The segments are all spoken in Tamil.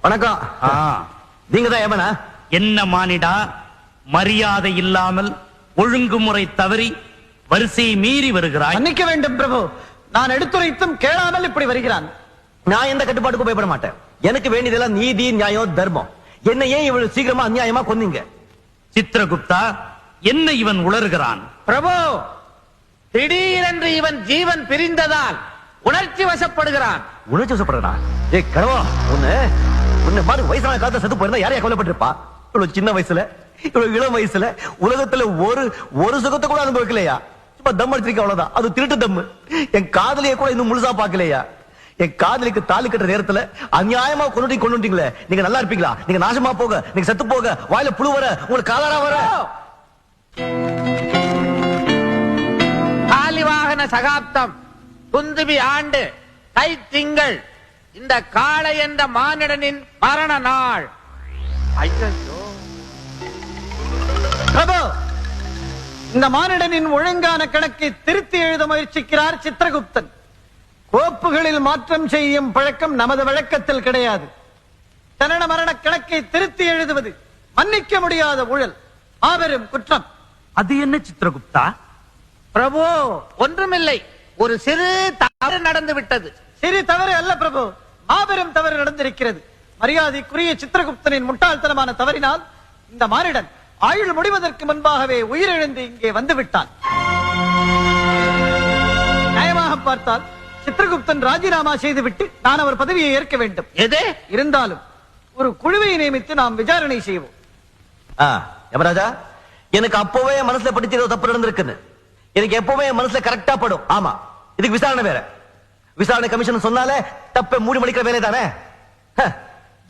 வணக்கம். நீங்க தான் யமனா? என்ன மானிடா, மரியாதை இல்லாமல் ஒழுங்குமுறை தவறி வரிசையை மீறி வருகிறாய். மன்னிக்க வேண்டும் பிரபு, நான் எடுத்துரைத்தும் கேளாமல் இப்படி வருகிறான். நான் எந்த கட்டுப்பாட்டுக்கும் பயப்பட மாட்டேன். எனக்கு வேண்டியதெல்லாம் நீதி, நியாயம், தர்மம். என்ன ஏன் இவ்வளவு சீக்கிரமா அநியாயமா கொன்னீங்க? சித்திரகுப்தா, என்ன இவன் உளறுகிறான்? பிரபு, திடீரென்று இவன் ஜீவன் பிரிந்ததால் உணர்ச்சி வசப்படுகிறான். உணர்ச்சி வசப்படுறான்? ஏ கடவா, உன்னை மாதிரி வயசான காலத்துல செத்து போயிருந்தா யாரையா கொல்லப்பட்டிருப்பா? இவ்வளவு சின்ன வயசுல, இவ்வளவு இளம் வயசுல உலகத்துல ஒரு சுகத்தை கூட அனுபவிக்கலையா? சும்மா தம் அடிச்சிருக்க, அவ்வளவுதான். அது திருட்டு தம்மு. என் காதலிய கூட இன்னும் முழுசா பாக்கலையா? என் காதலிக்கு தாலி கட்டுற நேரத்துல அநியாயமா கொண்டுட்டீங்களே. நீங்க நல்லா இருப்பீங்களா? நீங்க நாசமா போக, நீங்க செத்து போக, வாயில புழு வர, உங்களுக்கு காலாரா வர. காலிவாகன சகாப்தம், குந்துபி ஆண்டு, தை திங்கள், இந்த காளை என்ற மானிடனின் மரண நாள். ஐயோ பிரபு, இந்த மானிடனின் ஒழுங்கான கணக்கை திருத்தி எழுத முயற்சிக்கிறார் சித்திரகுப்தன். கோப்புகளில் மாற்றம் செய்யும் பழக்கம் நமது வழக்கத்தில் கிடையாது. ஜனன மரண கணக்கை திருத்தி எழுதுவது மன்னிக்க முடியாத ஊழல், மாபெரும் குற்றம். அது என்ன சித்திரகுப்தா? பிரபு, ஒன்றுமில்லை, ஒரு சிறு தவறு நடந்து விட்டது. சிறு தவறு அல்ல பிரபு, மாபெரும் தவறு நடந்திருக்கிறது. மரியாதைக்குரிய சித்திரகுப்தனின் முட்டாள்தனமான தவறினால் இந்த மானிடன் ஆயுள் முடிவதற்கு முன்பாகவே உயிரிழந்து இங்கே வந்து விட்டான். நியாயமாக பார்த்தால் சித்திரகுப்தன் ராஜினாமா செய்துவிட்டு நான் அவர் பதவியை ஏற்க வேண்டும். எது இருந்தாலும் ஒரு குழுவை நியமித்து நாம் விசாரணை செய்வோம். யமராஜா, எனக்கு அப்பவே மனசுல படிச்சு ஏதோ தப்பு நடந்திருக்குன்னு எனக்கு எப்பவுமே மனசுல கரெக்டா படும். ஆமா, இதுக்கு விசாரணை வேற. விசாரணை கமிஷன் சொன்னாலே தப்ப மூடி மடிக்கிற வேலை தானே.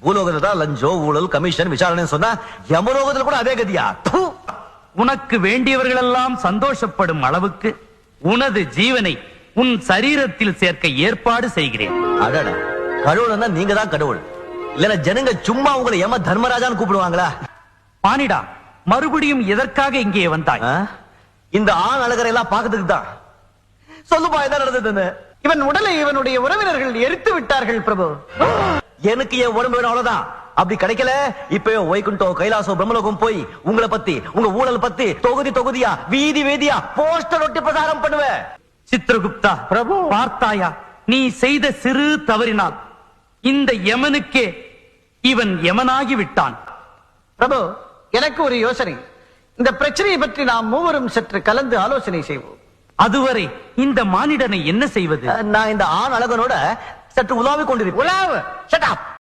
பூலோகத்துல லஞ்சம், ஊழல், கமிஷன், விசாரணை சொன்னா யமலோகத்துல கூட அதே கதியா? உனக்கு வேண்டியவர்கள் எல்லாம் சந்தோஷப்படும் அளவுக்கு உனது ஜீவனை உன் சரீரத்தில் சேர்க்க ஏற்பாடு செய்கிறேன். அடடா, கடவுள்னா நீங்க தான் கடவுள். இல்லன்னா ஜனங்க சும்மா உங்களை யம தர்மராஜான்னு கூப்பிடுவாங்களா? மானிடா, மறுபடியும் எதற்காக இங்கே வந்தாய்? இந்த ஆண் அழகரை எல்லாம் பாக்கிறதுக்கு தான். சொல்லுப்பா, என்ன நடந்தது? இவன் உடலை இவனுடைய உறவினர்கள் எரித்து விட்டார்கள் பிரபு. எனக்கு என் உடம்பு வேணும், அவ்வளவுதான். அப்படி கிடைக்கல, இப்ப வைகுண்டோ, கைலாசோ, பிரம்மலோகம் போய் உங்களை பத்தி, உங்க ஊழல் பத்தி தொகுதி தொகுதியா, வீதி வீதியா போஸ்டர் ஒட்டி பிரசாரம் பண்ணுவேன். சித்திரகுப்தா பிரபு, பார்த்தாயா, நீ செய்த சிறு தவறினால் இந்த யமனுக்கே இவன் யமனாகி விட்டான். பிரபு, எனக்கு ஒரு யோசனை. இந்த பிரச்சனையை பற்றி நாம் மூவரும் சற்று கலந்து ஆலோசனை செய்வோம். அதுவரை இந்த மானிடனை என்ன செய்வது? நான் இந்த ஆண் அழகனோட சற்று உலாவிக் கொண்டிருப்பேன். உலாவு, ஷட் அப்.